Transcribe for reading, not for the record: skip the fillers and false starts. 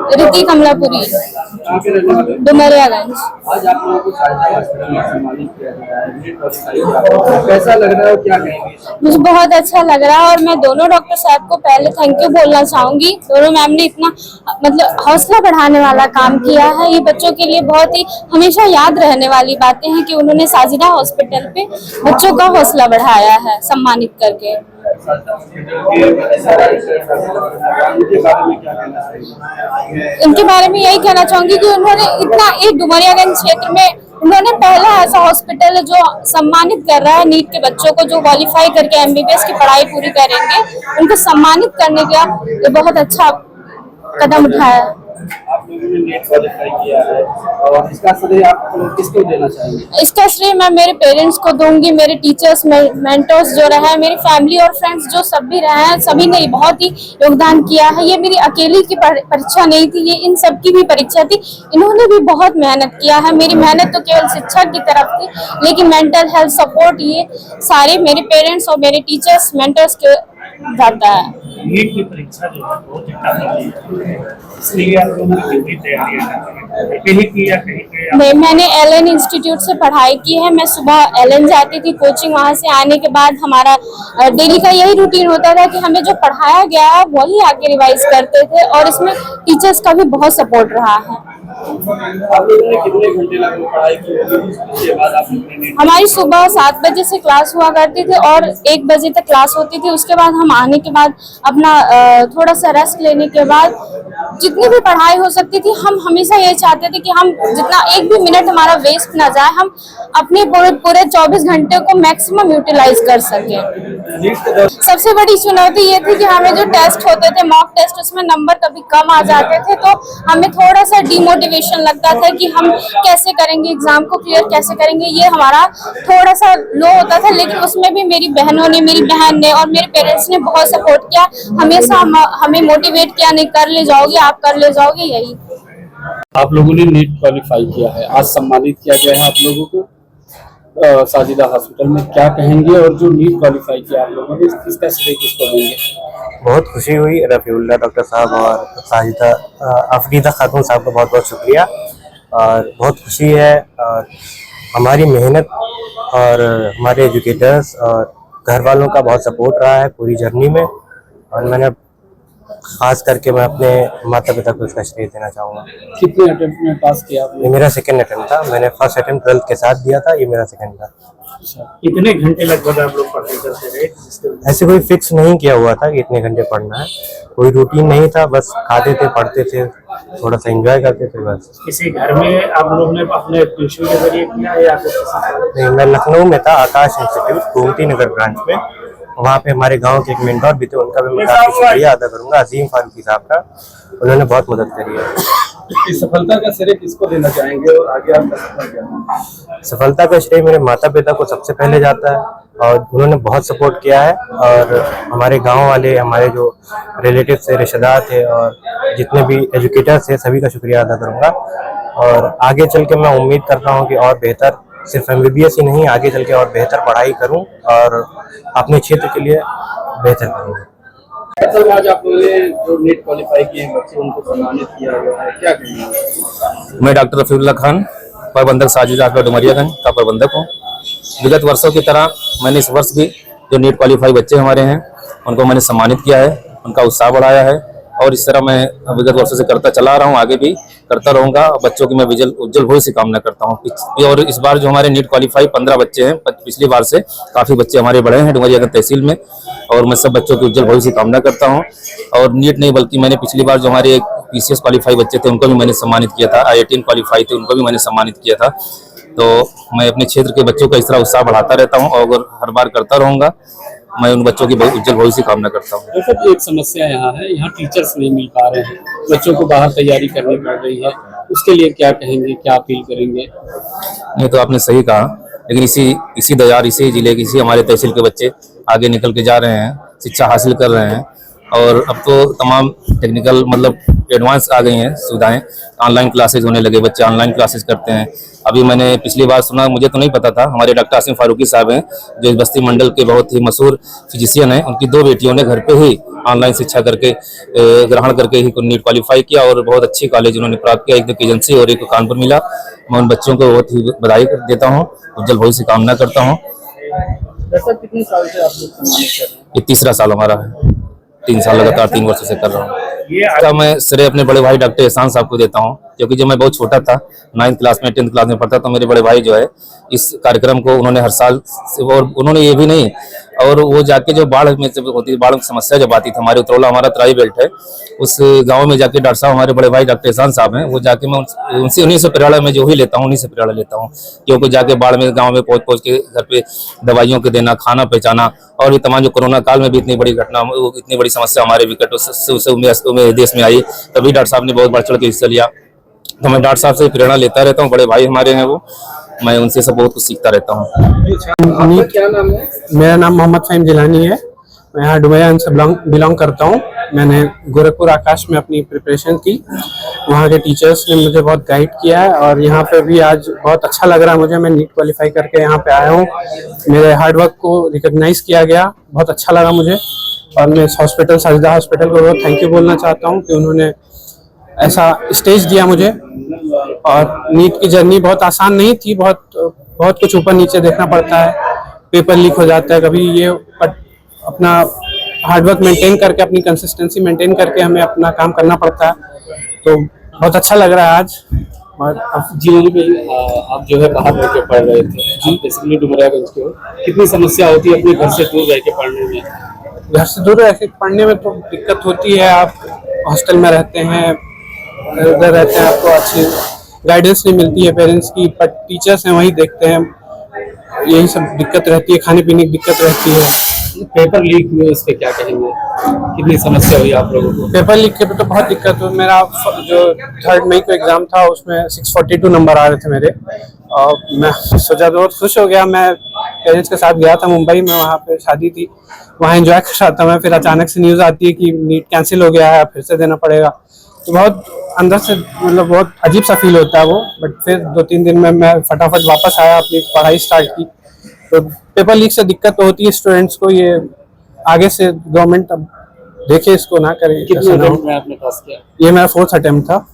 रिति कमलापुरी, डुमरियागंज। आज आप लोगों को साहित्य हॉस्पिटल में सम्मानित किया गया है, नीट क्वालिफाई कैसा लग रहा है और क्या कहेंगे? मुझे बहुत अच्छा लग रहा है और मैं दोनों डॉक्टर साहब को पहले थैंक यू बोलना चाहूंगी। दोनों मैम ने इतना मतलब हौसला बढ़ाने वाला काम किया है। ये बच्चों के लिए बहुत ही हमेशा याद रहने वाली बातें हैं कि उन्होंने साजिदा हॉस्पिटल पे बच्चों का हौसला बढ़ाया है सम्मानित करके। इनके बारे में यही कहना चाहूंगी कि उन्होंने इतना एक डुमरियागंज क्षेत्र में उन्होंने पहला ऐसा हॉस्पिटल जो सम्मानित कर रहा है नीट के बच्चों को जो क्वालिफाई करके एमबीबीएस की पढ़ाई पूरी करेंगे, उनको सम्मानित करने का ये बहुत अच्छा कदम उठाया है। आप लोगों ने नीट क्वालिफाई किया है और इसका श्रेय आप किसको देना चाहेंगे? इसका श्रेय मैं मेरे पेरेंट्स को दूंगी, मेरे टीचर्स, मेंटर्स जो रहे हैं, मेरी फैमिली और फ्रेंड्स जो सब भी रहे हैं, सभी ने बहुत ही योगदान किया है। ये मेरी अकेली की परीक्षा नहीं थी, ये इन सब की भी परीक्षा थी। इन्होंने भी बहुत मेहनत किया है। मेरी मेहनत तो केवल शिक्षा की तरफ थी, लेकिन मेंटल हेल्थ सपोर्ट ये सारे मेरे पेरेंट्स और मेरे टीचर्स, मेंटर्स के जाता है। नीट की परीक्षा जो है बहुत है, इसलिए आप लोगों की कितनी तैयारियां कर रहे हैं? कहीं की या कहीं पे? मैंने एलएन इंस्टीट्यूट से पढ़ाई की है। मैं सुबह एलएन जाती थी कोचिंग, वहां से आने के बाद हमारा डेली का यही रूटीन होता था कि हमें जो पढ़ाया गया है वही आके रिवाइज करते थे और इसमें टीचर्स का भी बहुत सपोर्ट रहा है। आप लोगों ने कितने घंटे लगभग पढ़ाई की होगी? उसके बाद आप लोगों ने हमारी सुबह 7 बजे से क्लास हुआ करती थी और 1 बजे तक क्लास होती थी। उसके बाद हम आने के बाद अपना थोड़ा सा रेस्ट लेने के बाद जितनी भी पढ़ाई हो सकती थी, हम हमेशा ये चाहते थे कि हम जितना एक भी मिनट हमारा वेस्ट ना जाए, हम अपने पूरे 24 घंटे को मैक्सिमम यूटिलाइज कर सकें। सबसे बड़ी चुनौती ये थी कि हमें जो टेस्ट होते थे, मॉक टेस्ट, उसमें नंबर कभी कम आ जाते थे तो हमें थोड़ा सा डिमोटिवेशन लगता था कि हम कैसे करेंगे, एग्जाम को क्लियर कैसे करेंगे, ये हमारा थोड़ा सा लो होता था। लेकिन उसमें भी मेरी बहन ने और मेरे पेरेंट्स ने बहुत सपोर्ट किया, हमेशा हमें मोटिवेट किया, नहीं कर ले जाओगे, आप कर ले जाओगे। यही आप लोगों ने नीट क्वालिफाई किया है, आज सम्मानित किया गया है आप लोगों को साजिदा हॉस्पिटल में, क्या कहेंगे? और जो नीट क्वालिफाई किया आप लोगों ने, इसका श्रेय किसको देंगे? बहुत खुशी हुई। रफ़ीउल्लाह डॉक्टर साहब और साजिदा अफरीदा खातून साहब का बहुत बहुत शुक्रिया और बहुत खुशी है। और हमारी मेहनत और हमारे एजुकेटर्स और घर वालों का बहुत सपोर्ट रहा है पूरी जर्नी में और मैंने खास करके मैं अपने माता पिता को इसका श्रेय देना चाहूँगा। कितने अटेम्प्ट में पास किया आपने? ये मेरा सेकंड अटेम्प्ट था। मैंने फर्स्ट अटेम्प्ट 12th के साथ दिया था, ये मेरा सेकंड था। कितने घंटे लगभग आप लोग पढ़ाई करते रहे? ऐसे कोई फिक्स नहीं किया हुआ था कि इतने घंटे पढ़ना है, कोई रूटीन नहीं था, बस खाते थे, पढ़ते थे, थोड़ा सा एंजॉय करते थे बस। किसी घर में आप लोगों ने अपने ट्यूशन के जरिए किया या नहीं, मैं लखनऊ में था, आकाश इंस्टीट्यूट गोमती नगर ब्रांच में। वहाँ पे हमारे गांव के एक मेंटोर भी थे, उनका भी मैं काफी शुक्रिया अदा करूंगा, अजीम फारूकी साहब का। उन्होंने बहुत मदद करी है। इस सफलता का श्रेय किसको देना चाहेंगे और आगे आपका सफर क्या है? सफलता का श्रेय मेरे माता पिता को सबसे पहले जाता है और उन्होंने बहुत सपोर्ट किया है और हमारे गांव वाले, हमारे जो रिलेटिव थे, रिश्तेदार थे और जितने भी एजुकेटर्स थे, सभी का शुक्रिया अदा करूंगा। और आगे चल के मैं उम्मीद करता हूँ कि और बेहतर, सिर्फ एमबीबीएस ही नहीं, आगे चल के और बेहतर पढ़ाई करूं और अपने क्षेत्र के लिए बेहतर करूंगा। आज आप लोगों ने जो नीट क्वालिफाई किए बच्चे, उनको सम्मानित किया गया है, क्या कहेंगे? मैं डॉक्टर रफ़ीउल्लाह खान, प्रबंधक साजिदा डुमरियागंज का प्रबंधक हूँ। विगत वर्षों की तरह मैंने इस वर्ष भी जो नीट क्वालिफाई बच्चे हमारे हैं उनको मैंने सम्मानित किया है, उनका उत्साह बढ़ाया है और इस तरह मैं विगत वर्षों से करता चला रहा हूँ, आगे भी करता रहूंगा। बच्चों की मैं उज्जवल भविष्य की कामना करता हूँ। और इस बार जो हमारे नीट क्वालिफाई 15 बच्चे हैं, पिछली बार से काफ़ी बच्चे हमारे बढ़े हैं डुमरियागंज तहसील में और मैं सब बच्चों की उज्जवल भविष्य की कामना करता हूँ। और नीट नहीं बल्कि मैंने पिछली बार जो हमारे पीसीएस क्वालिफाई बच्चे थे उनको भी मैंने सम्मानित किया था, IITN क्वालिफाई थे उनको भी मैंने सम्मानित किया था। तो मैं अपने क्षेत्र के बच्चों का इस तरह उत्साह बढ़ाता रहता हूँ और हर बार करता रहूँगा। मैं उन बच्चों की उज्जवल भविष्य की कामना करता हूँ। तो एक समस्या यहाँ है, यहाँ टीचर्स नहीं मिल पा रहे हैं, बच्चों को बाहर तैयारी करनी पड़ रही है, उसके लिए क्या कहेंगे, क्या अपील करेंगे? नहीं तो आपने सही कहा, लेकिन इसी दयार, इसी जिले के, इसी हमारे तहसील के बच्चे आगे निकल के जा रहे हैं, शिक्षा हासिल कर रहे हैं और अब तो तमाम टेक्निकल मतलब एडवांस आ गई हैं सुविधाएं। ऑनलाइन क्लासेज होने लगे, बच्चे ऑनलाइन क्लासेज करते हैं। अभी मैंने पिछली बार सुना, मुझे तो नहीं पता था, हमारे डॉक्टर आसिम फारूकी साहब हैं जो इस बस्ती मंडल के बहुत ही मशहूर फिजिशियन हैं, उनकी 2 बेटियों ने घर पे ही ऑनलाइन शिक्षा करके ग्रहण करके ही नीट क्वालिफाई किया और बहुत अच्छी कॉलेज उन्होंने प्राप्त किया। एक तो एजेंसी और एक को कानपुर मिला। मैं उन बच्चों को बहुत ही बधाई देता हूँ, उज्जवल भविष्य की कामना करता हूँ। कितने साल से आप लोग सम्मानित कर रहे हैं? ये तीसरा साल हमारा है, 3 साल लगातार 3 वर्षों से कर रहा हूँ। इसका मैं श्रेय अपने बड़े भाई डॉक्टर एहसान साहब को देता हूँ, क्योंकि जब मैं बहुत छोटा था, 9th क्लास में 10th क्लास में पढ़ता, तो मेरे बड़े भाई जो है इस कार्यक्रम को उन्होंने हर साल, और उन्होंने ये भी नहीं, और वो जाके जो बाढ़ में जब होती थी, बाढ़ की समस्या जब आती थी, हमारे उतरौला हमारा तराई बेल्ट है, उस गांव में जाके डॉक्टर साहब हमारे बड़े भाई डॉक्टर एहसान साहब हैं, वो जाके मैं उनसे उन्हीं से प्रेरणा में जो ही लेता हूँ, उन्हीं से प्रेरणा लेता हूँ। क्योंकि जाके बाढ़ में गाँव में पहुँच के घर पे दवाइयों के देना, खाना पहुँचाना, और भी तमाम जो कोरोना काल में भी इतनी बड़ी घटना, इतनी बड़ी समस्या हमारे विकट उस देश में आई, तभी डॉक्टर साहब ने बहुत बढ़ चढ़ के हिस्सा लिया। तो मैं डॉक्टर साहब से प्रेरणा लेता रहता हूँ, बड़े भाई हमारे हैं वो, मैं उनसे सब बहुत कुछ सीखता रहता हूँ। आपका क्या नाम है? मेरा नाम मोहम्मद फ़हीम जिलानी है। मैं यहाँ डुमरिया से बिलोंग करता हूँ। मैंने गोरखपुर आकाश में अपनी प्रिपरेशन की। वहाँ के टीचर्स ने मुझे बहुत गाइड किया है और यहाँ पे भी आज बहुत अच्छा लग रहा है मुझे। मैं नीट क्वालिफाई करके यहाँ पे आया हूँ। मेरे हार्डवर्क को रिकॉग्नाइज किया गया, बहुत अच्छा लगा मुझे। और मैं इस हॉस्पिटल, साजिदा हॉस्पिटल को बहुत थैंक यू बोलना चाहता हूँ कि उन्होंने ऐसा स्टेज दिया मुझे। और नीट की जर्नी बहुत आसान नहीं थी, बहुत कुछ ऊपर नीचे देखना पड़ता है, पेपर लीक हो जाता है कभी, ये अपना हार्डवर्क मेंटेन करके, अपनी कंसिस्टेंसी मेंटेन करके हमें अपना काम करना पड़ता है। तो बहुत अच्छा लग रहा है आज। और जी आप जो है बाहर रह के पढ़ रहे थे, आप बेसिकली डुमरियागंज के हो, कितनी समस्या होती है अपने घर से दूर रह के पढ़ने में? घर से दूर रह के पढ़ने में तो दिक्कत होती है। आप हॉस्टल में रहते हैं, उधर रहते हैं, आपको अच्छी गाइडेंस नहीं मिलती है पेरेंट्स की, पर टीचर्स हैं वही देखते हैं, यही सब दिक्कत रहती है। खाने पीने की दिक्कत रहती है। पेपर लीक हुए, उस पर क्या कहेंगे? कितनी समस्या हुई आप लोगों को? पेपर लीक के तो बहुत दिक्कत हुई। मेरा जो 3 मई को एग्ज़ाम था उसमें 642 नंबर आ रहे थे मेरे, और मैं सोचा तो बहुत खुश हो गया। मैं पेरेंट्स के साथ गया था मुंबई में, वहाँ पे शादी थी, वहाँ एंजॉय कर रहा था मैं। फिर अचानक से न्यूज़ आती है कि नीट कैंसिल हो गया है, फिर से देना पड़ेगा। तो बहुत अंदर से मतलब बहुत अजीब सा फील होता है वो। बट फिर 2-3 दिन में मैं फटाफट वापस आया, अपनी पढ़ाई स्टार्ट की। तो पेपर लीक से दिक्कत तो होती है स्टूडेंट्स को, ये आगे से गवर्नमेंट अब देखे, इसको ना करे। कितने अटेम्प्ट में आपने पास किया? ये मेरा 4th अटेम्प्ट था।